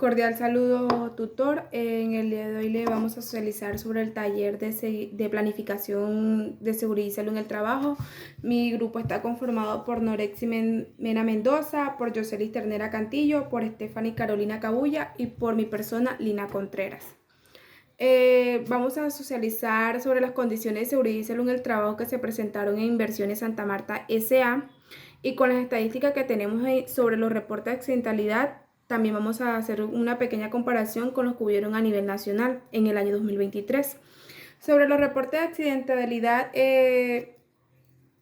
Cordial saludo, tutor. En el día de hoy le vamos a socializar sobre el taller de planificación de seguridad y salud en el trabajo. Mi grupo está conformado por Norexi Mena Mendoza, por Yoselis Ternera Cantillo, por Stephanie Carolina Cabulla y por mi persona, Lina Contreras. Vamos a socializar sobre las condiciones de seguridad y salud en el trabajo que se presentaron en Inversiones Santa Marta S.A. y con las estadísticas que tenemos sobre los reportes de accidentalidad. También vamos a hacer una pequeña comparación con los que hubieron a nivel nacional en el año 2023. Sobre los reportes de accidentalidad, en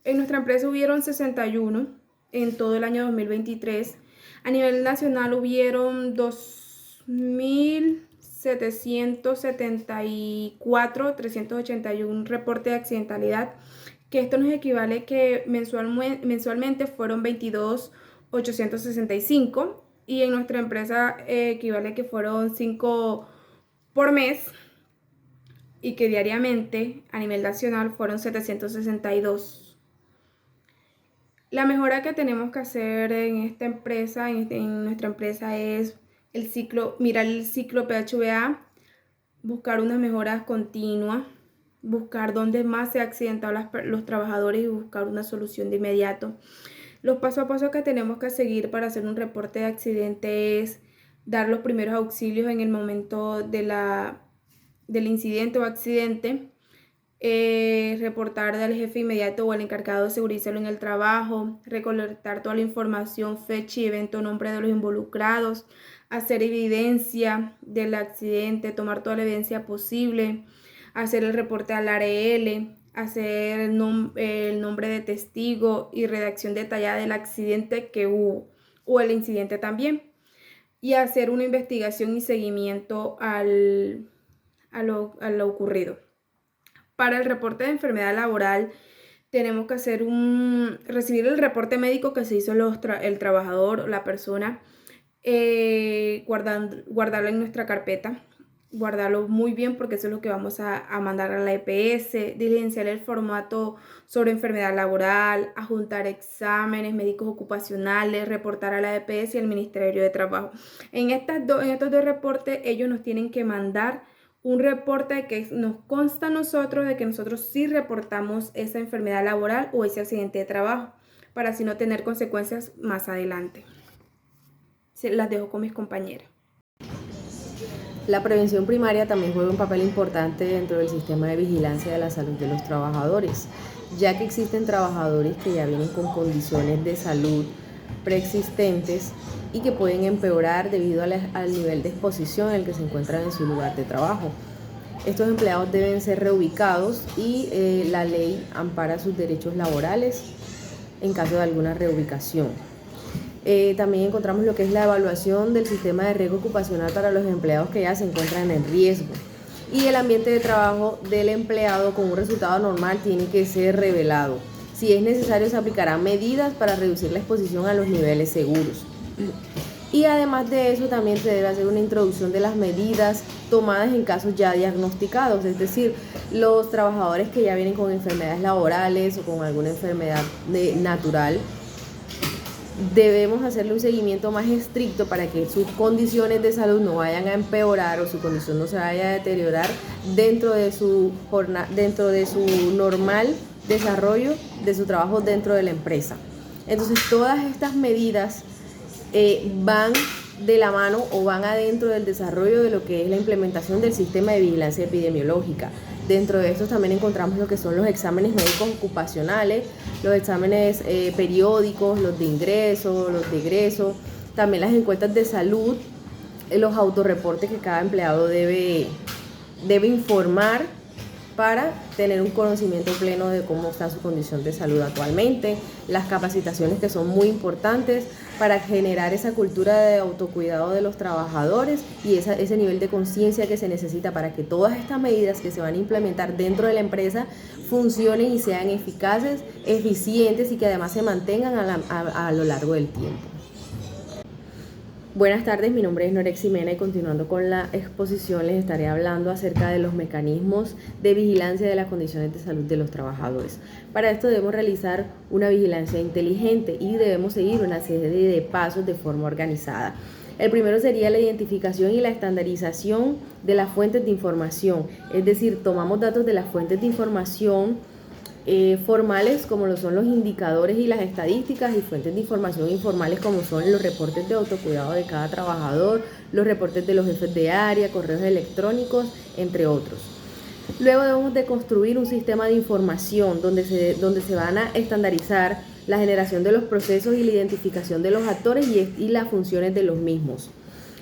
nuestra empresa hubieron 61 en todo el año 2023. A nivel nacional hubieron 2.774.381 reportes de accidentalidad, que esto nos equivale que mensualmente fueron 22.865. Y en nuestra empresa equivale que fueron 5 por mes y que diariamente a nivel nacional fueron 762. La mejora que tenemos que hacer en esta empresa, en nuestra empresa, es mirar el ciclo PHVA, buscar unas mejoras continuas, buscar dónde más se han accidentado los trabajadores y buscar una solución de inmediato. Los pasos a paso que tenemos que seguir para hacer un reporte de accidente es dar los primeros auxilios en el momento del incidente o accidente, reportar al jefe inmediato o al encargado de seguridad y salud en el trabajo, recolectar toda la información, fecha y evento, nombre de los involucrados, hacer evidencia del accidente, tomar toda la evidencia posible, hacer el reporte al ARL, hacer el nombre de testigo y redacción detallada del accidente que hubo o el incidente también, y hacer una investigación y seguimiento a lo ocurrido. Para el reporte de enfermedad laboral tenemos que recibir el reporte médico que se hizo el trabajador o la persona, guardarlo en nuestra carpeta, guardarlo muy bien porque eso es lo que vamos a mandar a la EPS, diligenciar el formato sobre enfermedad laboral, adjuntar exámenes médicos ocupacionales, reportar a la EPS y al Ministerio de Trabajo. En estos dos reportes ellos nos tienen que mandar un reporte que nos consta a nosotros de que nosotros sí reportamos esa enfermedad laboral o ese accidente de trabajo, para así no tener consecuencias más adelante. Las dejo con mis compañeras. La prevención primaria también juega un papel importante dentro del sistema de vigilancia de la salud de los trabajadores, ya que existen trabajadores que ya vienen con condiciones de salud preexistentes y que pueden empeorar debido al nivel de exposición en el que se encuentran en su lugar de trabajo. Estos empleados deben ser reubicados y la ley ampara sus derechos laborales en caso de alguna reubicación. También encontramos lo que es la evaluación del sistema de riesgo ocupacional para los empleados que ya se encuentran en riesgo. Y el ambiente de trabajo del empleado con un resultado normal tiene que ser revelado. Si es necesario, se aplicarán medidas para reducir la exposición a los niveles seguros. Y además de eso, también se debe hacer una introducción de las medidas tomadas en casos ya diagnosticados, es decir, los trabajadores que ya vienen con enfermedades laborales o con alguna enfermedad natural. Debemos hacerle un seguimiento más estricto para que sus condiciones de salud no vayan a empeorar o su condición no se vaya a deteriorar dentro de su normal desarrollo de su trabajo dentro de la empresa. Entonces, todas estas medidas van de la mano o van adentro del desarrollo de lo que es la implementación del sistema de vigilancia epidemiológica. Dentro de estos también encontramos lo que son los exámenes médicos ocupacionales, los exámenes periódicos, los de ingreso, los de egreso, también las encuestas de salud, los autorreportes que cada empleado debe informar para tener un conocimiento pleno de cómo está su condición de salud actualmente, las capacitaciones que son muy importantes para generar esa cultura de autocuidado de los trabajadores y ese nivel de conciencia que se necesita para que todas estas medidas que se van a implementar dentro de la empresa funcionen y sean eficaces, eficientes y que además se mantengan a lo largo del tiempo. Buenas tardes, mi nombre es Norexi Mena y continuando con la exposición les estaré hablando acerca de los mecanismos de vigilancia de las condiciones de salud de los trabajadores. Para esto debemos realizar una vigilancia inteligente y debemos seguir una serie de pasos de forma organizada. El primero sería la identificación y la estandarización de las fuentes de información, es decir, tomamos datos de las fuentes de información formales como lo son los indicadores y las estadísticas, y fuentes de información informales como son los reportes de autocuidado de cada trabajador, los reportes de los jefes de área, correos electrónicos, entre otros. Luego debemos de construir un sistema de información donde se van a estandarizar la generación de los procesos y la identificación de los actores y las funciones de los mismos.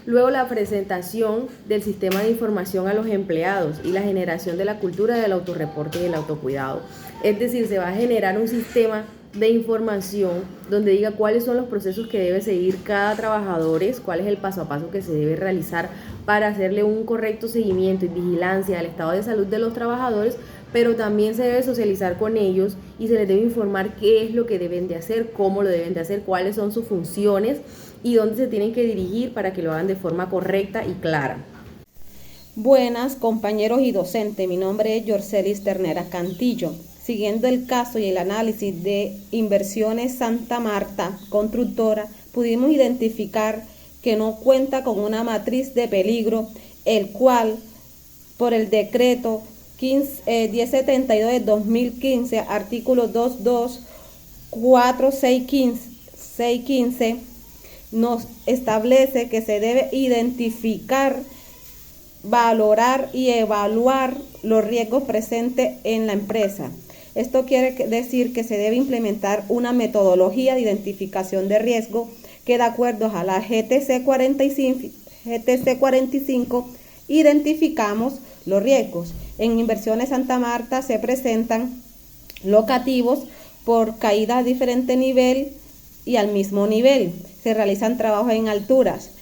Luego la presentación del sistema de información a los empleados y la generación de la cultura del autorreporte y el autocuidado. Es decir, se va a generar un sistema de información donde diga cuáles son los procesos que debe seguir cada trabajador, cuál es el paso a paso que se debe realizar para hacerle un correcto seguimiento y vigilancia al estado de salud de los trabajadores, pero también se debe socializar con ellos y se les debe informar qué es lo que deben de hacer, cómo lo deben de hacer, cuáles son sus funciones y dónde se tienen que dirigir para que lo hagan de forma correcta y clara. Buenas, compañeros y docentes. Mi nombre es Yorcelis Ternera Cantillo. Siguiendo el caso y el análisis de Inversiones Santa Marta, constructora, pudimos identificar que no cuenta con una matriz de peligro, el cual, por el decreto 1072 de 2015, artículo 224-615, nos establece que se debe identificar, valorar y evaluar los riesgos presentes en la empresa. Esto quiere decir que se debe implementar una metodología de identificación de riesgo que, de acuerdo a la GTC 45, identificamos los riesgos. En Inversiones Santa Marta se presentan locativos por caída a diferente nivel y al mismo nivel. Se realizan trabajos en alturas.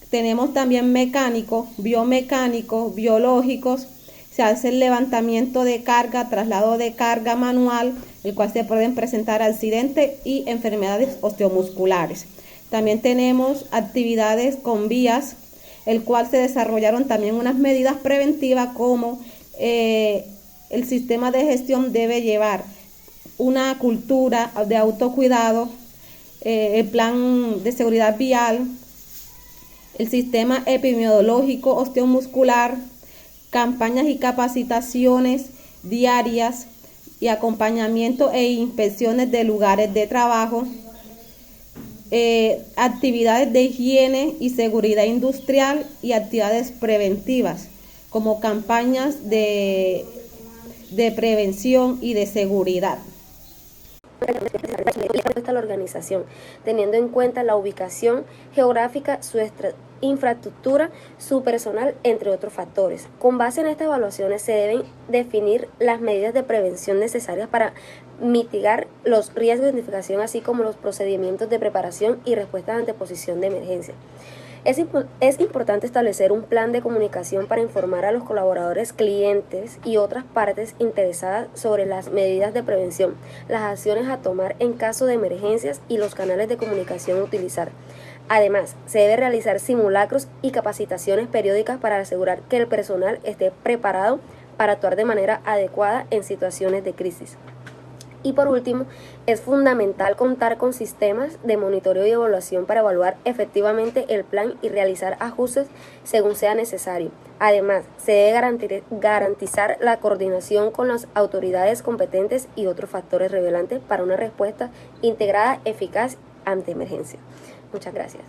Tenemos también mecánicos, biomecánicos, biológicos. Se hace el levantamiento de carga, traslado de carga manual, el cual se pueden presentar accidentes y enfermedades osteomusculares. También tenemos actividades con vías, el cual se desarrollaron también unas medidas preventivas como el sistema de gestión debe llevar una cultura de autocuidado, el plan de seguridad vial, el sistema epidemiológico osteomuscular, campañas y capacitaciones diarias y acompañamiento e inspecciones de lugares de trabajo, actividades de higiene y seguridad industrial y actividades preventivas como campañas de prevención y de seguridad. La organización, teniendo en cuenta la ubicación geográfica, su infraestructura, su personal, entre otros factores. Con base en estas evaluaciones se deben definir las medidas de prevención necesarias para mitigar los riesgos de identificación, así como los procedimientos de preparación y respuesta ante posición de emergencia. Es importante establecer un plan de comunicación para informar a los colaboradores, clientes y otras partes interesadas sobre las medidas de prevención, las acciones a tomar en caso de emergencias y los canales de comunicación a utilizar. Además, se debe realizar simulacros y capacitaciones periódicas para asegurar que el personal esté preparado para actuar de manera adecuada en situaciones de crisis. Y por último, es fundamental contar con sistemas de monitoreo y evaluación para evaluar efectivamente el plan y realizar ajustes según sea necesario. Además, se debe garantizar la coordinación con las autoridades competentes y otros factores relevantes para una respuesta integrada, eficaz ante emergencia. Muchas gracias.